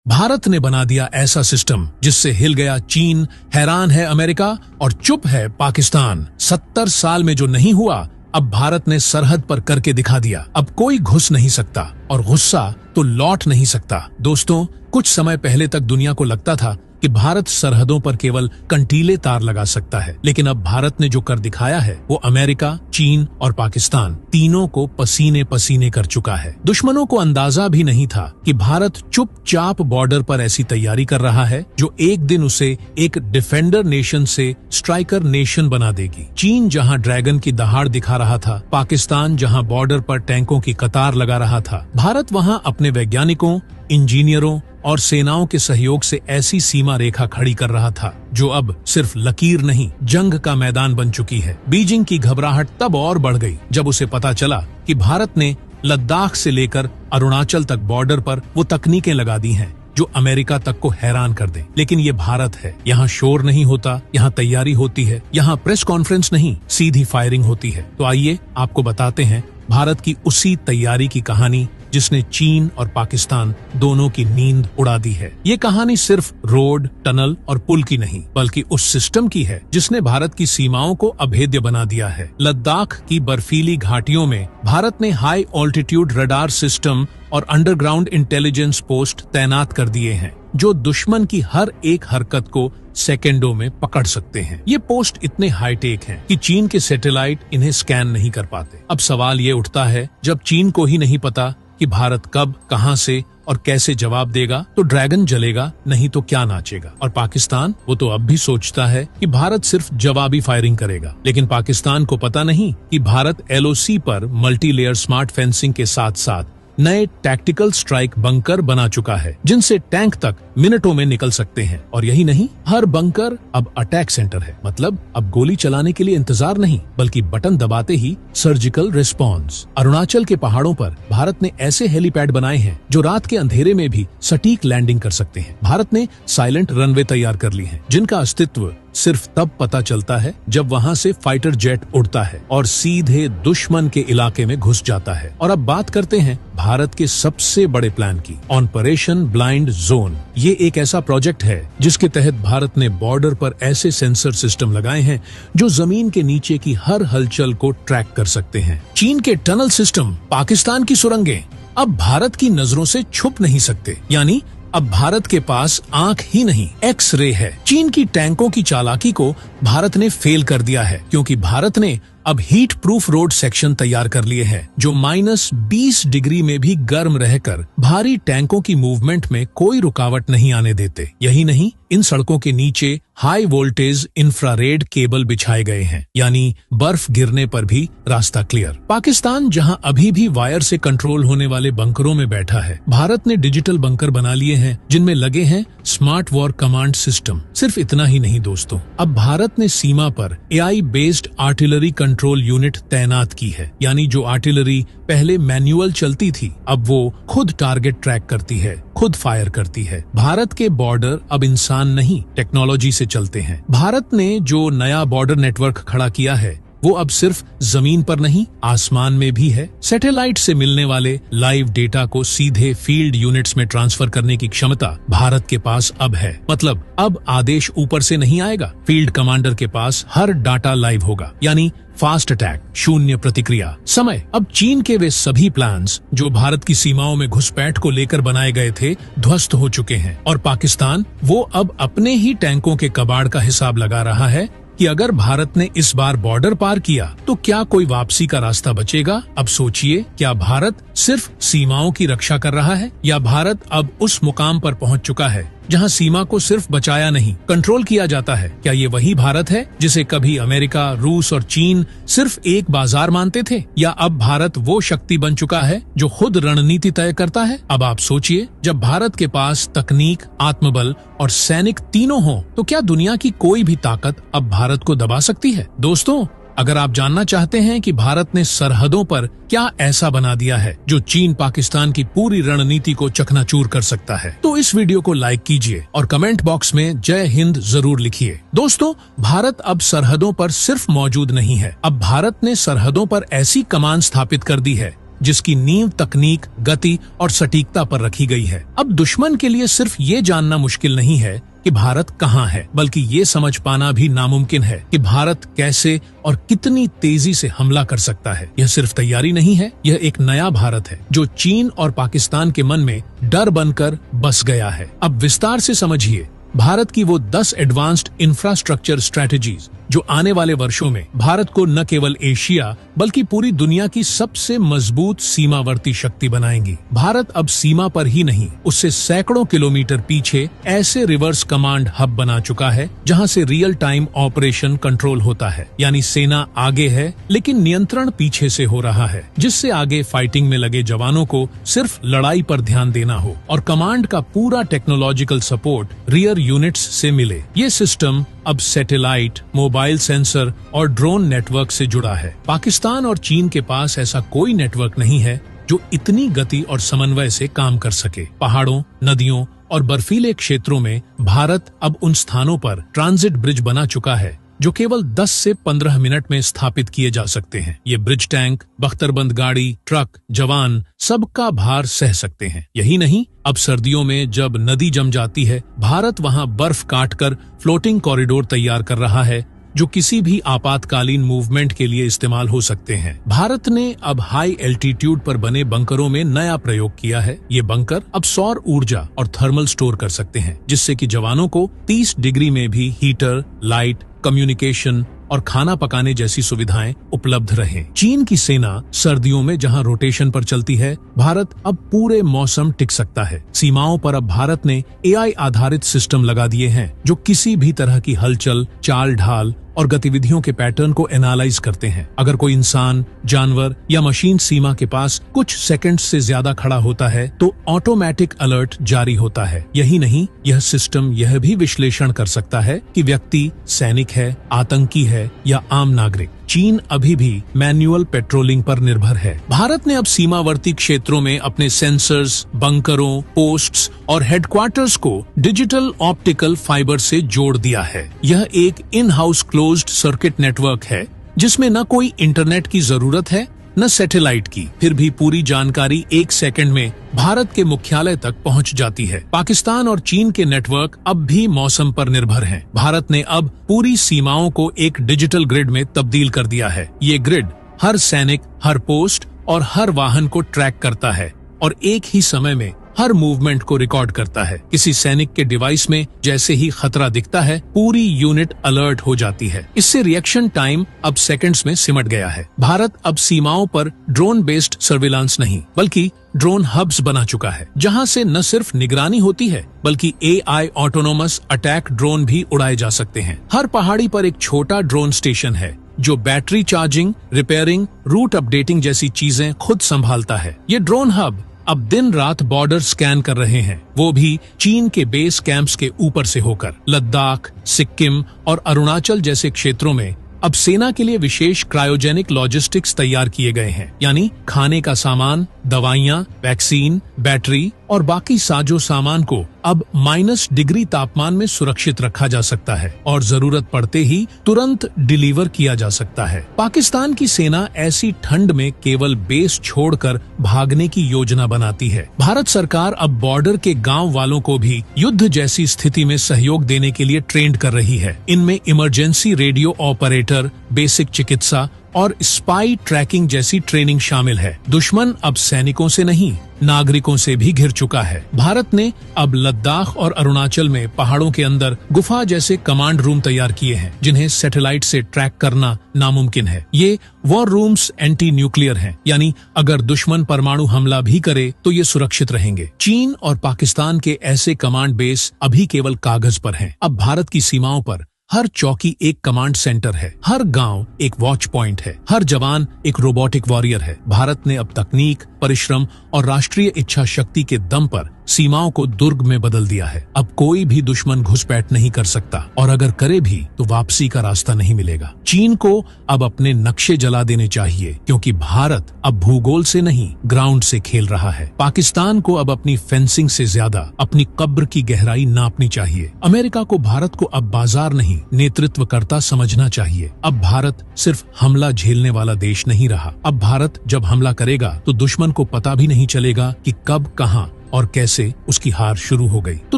भारत ने बना दिया ऐसा सिस्टम जिससे हिल गया चीन, हैरान है अमेरिका और चुप है पाकिस्तान। 70 साल में जो नहीं हुआ, अब भारत ने सरहद पर करके दिखा दिया। अब कोई घुस नहीं सकता और गुस्सा तो लौट नहीं सकता। दोस्तों, कुछ समय पहले तक दुनिया को लगता था कि भारत सरहदों पर केवल कंटीले तार लगा सकता है, लेकिन अब भारत ने जो कर दिखाया है वो अमेरिका, चीन और पाकिस्तान तीनों को पसीने पसीने कर चुका है। दुश्मनों को अंदाजा भी नहीं था कि भारत चुपचाप बॉर्डर पर ऐसी तैयारी कर रहा है जो एक दिन उसे एक डिफेंडर नेशन से स्ट्राइकर नेशन बना देगी। चीन जहां ड्रैगन की दहाड़ दिखा रहा था, पाकिस्तान जहां बॉर्डर पर टैंकों की कतार लगा रहा था, भारत वहां अपने वैज्ञानिकों, इंजीनियरों और सेनाओं के सहयोग से ऐसी सीमा रेखा खड़ी कर रहा था जो अब सिर्फ लकीर नहीं, जंग का मैदान बन चुकी है। बीजिंग की घबराहट तब और बढ़ गई जब उसे पता चला कि भारत ने लद्दाख से लेकर अरुणाचल तक बॉर्डर पर वो तकनीकें लगा दी हैं जो अमेरिका तक को हैरान कर दे। लेकिन ये भारत है, यहाँ शोर नहीं होता, यहाँ तैयारी होती है, यहाँ प्रेस कॉन्फ्रेंस नहीं, सीधी फायरिंग होती है। तो आइए आपको बताते हैं भारत की उसी तैयारी की कहानी जिसने चीन और पाकिस्तान दोनों की नींद उड़ा दी है। ये कहानी सिर्फ रोड, टनल और पुल की नहीं, बल्कि उस सिस्टम की है जिसने भारत की सीमाओं को अभेद्य बना दिया है। लद्दाख की बर्फीली घाटियों में भारत ने हाई ऑल्टीट्यूड रडार सिस्टम और अंडरग्राउंड इंटेलिजेंस पोस्ट तैनात कर दिए हैं जो दुश्मन की हर एक हरकत को सेकेंडों में पकड़ सकते हैं। ये पोस्ट इतने हाईटेक हैं कि चीन के सैटेलाइट इन्हें स्कैन नहीं कर पाते। अब सवाल ये उठता है, जब चीन को ही नहीं पता कि भारत कब, कहां से और कैसे जवाब देगा, तो ड्रैगन जलेगा, नहीं तो क्या नाचेगा। और पाकिस्तान, वो तो अब भी सोचता है कि भारत सिर्फ जवाबी फायरिंग करेगा, लेकिन पाकिस्तान को पता नहीं कि भारत LOC पर मल्टी लेयर स्मार्ट फेंसिंग के साथ साथ नए टैक्टिकल स्ट्राइक बंकर बना चुका है जिनसे टैंक तक मिनटों में निकल सकते हैं। और यही नहीं, हर बंकर अब अटैक सेंटर है। मतलब अब गोली चलाने के लिए इंतजार नहीं, बल्कि बटन दबाते ही सर्जिकल रिस्पॉन्स। अरुणाचल के पहाड़ों पर भारत ने ऐसे हेलीपैड बनाए हैं जो रात के अंधेरे में भी सटीक लैंडिंग कर सकते हैं। भारत ने साइलेंट रनवे तैयार कर ली हैं जिनका अस्तित्व सिर्फ तब पता चलता है जब वहां से फाइटर जेट उड़ता है और सीधे दुश्मन के इलाके में घुस जाता है। और अब बात करते हैं भारत के सबसे बड़े प्लान की, ऑपरेशन ब्लाइंड जोन। ये एक ऐसा प्रोजेक्ट है जिसके तहत भारत ने बॉर्डर पर ऐसे सेंसर सिस्टम लगाए हैं जो जमीन के नीचे की हर हलचल को ट्रैक कर सकते हैं। चीन के टनल सिस्टम, पाकिस्तान की सुरंगें अब भारत की नजरों से छुप नहीं सकते। यानी अब भारत के पास आंख ही नहीं, एक्स-रे है। चीन की टैंकों की चालाकी को भारत ने फेल कर दिया है क्योंकि भारत ने अब हीट प्रूफ रोड सेक्शन तैयार कर लिए हैं जो -20 डिग्री में भी गर्म रहकर भारी टैंकों की मूवमेंट में कोई रुकावट नहीं आने देते। यही नहीं, इन सड़कों के नीचे हाई वोल्टेज इंफ्रारेड केबल बिछाए गए हैं, यानी बर्फ गिरने पर भी रास्ता क्लियर। पाकिस्तान जहां अभी भी वायर से कंट्रोल होने वाले बंकरों में बैठा है, भारत ने डिजिटल बंकर बना लिए हैं जिनमें लगे हैं स्मार्ट वॉर कमांड सिस्टम। सिर्फ इतना ही नहीं दोस्तों, अब भारत ने सीमा पर AI based artillery control unit तैनात की है। यानी जो आर्टिलरी पहले मैन्युअल चलती थी, अब वो खुद टारगेट ट्रैक करती है, खुद फायर करती है। भारत के बॉर्डर अब इंसान नहीं, टेक्नोलॉजी से चलते हैं। भारत ने जो नया बॉर्डर नेटवर्क खड़ा किया है वो अब सिर्फ जमीन पर नहीं, आसमान में भी है। सैटेलाइट से मिलने वाले लाइव डेटा को सीधे फील्ड यूनिट्स में ट्रांसफर करने की क्षमता भारत के पास अब है। मतलब अब आदेश ऊपर से नहीं आएगा, फील्ड कमांडर के पास हर डाटा लाइव होगा। यानी फास्ट अटैक, शून्य प्रतिक्रिया समय। अब चीन के वे सभी प्लान्स जो भारत की सीमाओं में घुसपैठ को लेकर बनाए गए थे, ध्वस्त हो चुके हैं। और पाकिस्तान, वो अब अपने ही टैंकों के कबाड़ का हिसाब लगा रहा है कि अगर भारत ने इस बार बॉर्डर पार किया तो क्या कोई वापसी का रास्ता बचेगा। अब सोचिए, क्या भारत सिर्फ सीमाओं की रक्षा कर रहा है या भारत अब उस मुकाम पर पहुंच चुका है जहां सीमा को सिर्फ बचाया नहीं, कंट्रोल किया जाता है। क्या ये वही भारत है जिसे कभी अमेरिका, रूस और चीन सिर्फ एक बाजार मानते थे, या अब भारत वो शक्ति बन चुका है जो खुद रणनीति तय करता है। अब आप सोचिए, जब भारत के पास तकनीक, आत्मबल और सैनिक तीनों हो, तो क्या दुनिया की कोई भी ताकत अब भारत को दबा सकती है। दोस्तों, अगर आप जानना चाहते हैं कि भारत ने सरहदों पर क्या ऐसा बना दिया है जो चीन पाकिस्तान की पूरी रणनीति को चकनाचूर कर सकता है, तो इस वीडियो को लाइक कीजिए और कमेंट बॉक्स में जय हिंद जरूर लिखिए। दोस्तों, भारत अब सरहदों पर सिर्फ मौजूद नहीं है, अब भारत ने सरहदों पर ऐसी कमान स्थापित कर दी है जिसकी नींव तकनीक, गति और सटीकता पर रखी गई है। अब दुश्मन के लिए सिर्फ ये जानना मुश्किल नहीं है कि भारत कहाँ है, बल्कि ये समझ पाना भी नामुमकिन है कि भारत कैसे और कितनी तेजी से हमला कर सकता है। यह सिर्फ तैयारी नहीं है, यह एक नया भारत है जो चीन और पाकिस्तान के मन में डर बनकर बस गया है। अब विस्तार से समझिए भारत की वो 10 एडवांस्ड इंफ्रास्ट्रक्चर स्ट्रेटजीज जो आने वाले वर्षों में भारत को न केवल एशिया बल्कि पूरी दुनिया की सबसे मजबूत सीमावर्ती शक्ति बनाएंगी। भारत अब सीमा पर ही नहीं, उससे सैकड़ों किलोमीटर पीछे ऐसे रिवर्स कमांड हब बना चुका है जहां से रियल टाइम ऑपरेशन कंट्रोल होता है। यानी सेना आगे है लेकिन नियंत्रण पीछे से हो रहा है, जिससे आगे फाइटिंग में लगे जवानों को सिर्फ लड़ाई पर ध्यान देना हो और कमांड का पूरा टेक्नोलॉजिकल सपोर्ट रियर यूनिट्स से मिले। ये सिस्टम अब सैटेलाइट, मोबाइल सेंसर और ड्रोन नेटवर्क से जुड़ा है। पाकिस्तान और चीन के पास ऐसा कोई नेटवर्क नहीं है जो इतनी गति और समन्वय से काम कर सके। पहाड़ों, नदियों और बर्फीले क्षेत्रों में भारत अब उन स्थानों पर ट्रांजिट ब्रिज बना चुका है जो केवल 10 से 15 मिनट में स्थापित किए जा सकते हैं। ये ब्रिज टैंक, बख्तरबंद गाड़ी, ट्रक, जवान सबका भार सह सकते हैं। यही नहीं, अब सर्दियों में जब नदी जम जाती है, भारत वहां बर्फ काटकर फ्लोटिंग कॉरिडोर तैयार कर रहा है जो किसी भी आपातकालीन मूवमेंट के लिए इस्तेमाल हो सकते हैं। भारत ने अब हाई एल्टीट्यूड पर बने बंकरों में नया प्रयोग किया है। ये बंकर अब सौर ऊर्जा और थर्मल स्टोर कर सकते हैं, जिससे कि जवानों को 30 डिग्री में भी हीटर, लाइट, कम्युनिकेशन और खाना पकाने जैसी सुविधाएं उपलब्ध रहें। चीन की सेना सर्दियों में जहां रोटेशन पर चलती है, भारत अब पूरे मौसम टिक सकता है। सीमाओं पर अब भारत ने AI आधारित सिस्टम लगा दिए हैं जो किसी भी तरह की हलचल, चाल ढाल और गतिविधियों के पैटर्न को एनालाइज करते हैं। अगर कोई इंसान, जानवर या मशीन सीमा के पास कुछ सेकंड्स से ज्यादा खड़ा होता है तो ऑटोमेटिक अलर्ट जारी होता है। यही नहीं, यह सिस्टम यह भी विश्लेषण कर सकता है कि व्यक्ति सैनिक है, आतंकी है या आम नागरिक। चीन अभी भी मैन्युअल पेट्रोलिंग पर निर्भर है। भारत ने अब सीमावर्ती क्षेत्रों में अपने सेंसर्स, बंकरों, पोस्ट्स और हेडक्वार्टर्स को डिजिटल ऑप्टिकल फाइबर से जोड़ दिया है। यह एक in house closed circuit network है जिसमें न कोई इंटरनेट की जरूरत है न सैटेलाइट की। फिर भी पूरी जानकारी 1 सेकंड में भारत के मुख्यालय तक पहुंच जाती है। पाकिस्तान और चीन के नेटवर्क अब भी मौसम पर निर्भर हैं। भारत ने अब पूरी सीमाओं को एक डिजिटल ग्रिड में तब्दील कर दिया है। ये ग्रिड हर सैनिक, हर पोस्ट और हर वाहन को ट्रैक करता है और एक ही समय में हर मूवमेंट को रिकॉर्ड करता है। किसी सैनिक के डिवाइस में जैसे ही खतरा दिखता है, पूरी यूनिट अलर्ट हो जाती है। इससे रिएक्शन टाइम अब सेकंड्स में सिमट गया है। भारत अब सीमाओं पर ड्रोन बेस्ड सर्विलांस नहीं बल्कि ड्रोन हब्स बना चुका है, जहां से न सिर्फ निगरानी होती है बल्कि AI ऑटोनोमस अटैक ड्रोन भी उड़ाए जा सकते हैं। हर पहाड़ी पर एक छोटा ड्रोन स्टेशन है जो battery charging, repairing, route updating जैसी चीजें खुद संभालता है। ये ड्रोन हब अब दिन रात बॉर्डर स्कैन कर रहे हैं, वो भी चीन के बेस कैंप्स के ऊपर से होकर। लद्दाख, सिक्किम और अरुणाचल जैसे क्षेत्रों में अब सेना के लिए विशेष क्रायोजेनिक लॉजिस्टिक्स तैयार किए गए हैं, यानी खाने का सामान, दवाइयाँ, वैक्सीन, बैटरी और बाकी साजो सामान को अब -डिग्री तापमान में सुरक्षित रखा जा सकता है और जरूरत पड़ते ही तुरंत डिलीवर किया जा सकता है। पाकिस्तान की सेना ऐसी ठंड में केवल बेस छोड़कर भागने की योजना बनाती है। भारत सरकार अब बॉर्डर के गांव वालों को भी युद्ध जैसी स्थिति में सहयोग देने के लिए ट्रेंड कर रही है। इनमें इमरजेंसी रेडियो ऑपरेटर, बेसिक चिकित्सा और स्पाई ट्रैकिंग जैसी ट्रेनिंग शामिल है। दुश्मन अब सैनिकों से नहीं, नागरिकों से भी घिर चुका है। भारत ने अब लद्दाख और अरुणाचल में पहाड़ों के अंदर गुफा जैसे कमांड रूम तैयार किए हैं जिन्हें सैटेलाइट से ट्रैक करना नामुमकिन है। ये वॉर रूम्स एंटी न्यूक्लियर हैं, यानी अगर दुश्मन परमाणु हमला भी करे तो ये सुरक्षित रहेंगे। चीन और पाकिस्तान के ऐसे कमांड बेस अभी केवल कागज पर हैं। अब भारत की सीमाओं पर हर चौकी एक कमांड सेंटर है, हर गांव एक वॉच पॉइंट है, हर जवान एक रोबोटिक वॉरियर है। भारत ने अब तकनीक, परिश्रम और राष्ट्रीय इच्छा शक्ति के दम पर सीमाओं को दुर्ग में बदल दिया है। अब कोई भी दुश्मन घुसपैठ नहीं कर सकता, और अगर करे भी तो वापसी का रास्ता नहीं मिलेगा। चीन को अब अपने नक्शे जला देने चाहिए, क्योंकि भारत अब भूगोल से नहीं ग्राउंड से खेल रहा है। पाकिस्तान को अब अपनी फेंसिंग से ज्यादा अपनी कब्र की गहराई नापनी चाहिए। अमेरिका को भारत को अब बाजार नहीं नेतृत्वकर्ता समझना चाहिए। अब भारत सिर्फ हमला झेलने वाला देश नहीं रहा। अब भारत जब हमला करेगा तो दुश्मन को पता भी नहीं चलेगा कि कब, कहां और कैसे उसकी हार शुरू हो गई। तो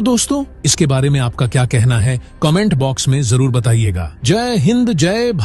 दोस्तों, इसके बारे में आपका क्या कहना है? कमेंट बॉक्स में जरूर बताइएगा। जय हिंद, जय भारत।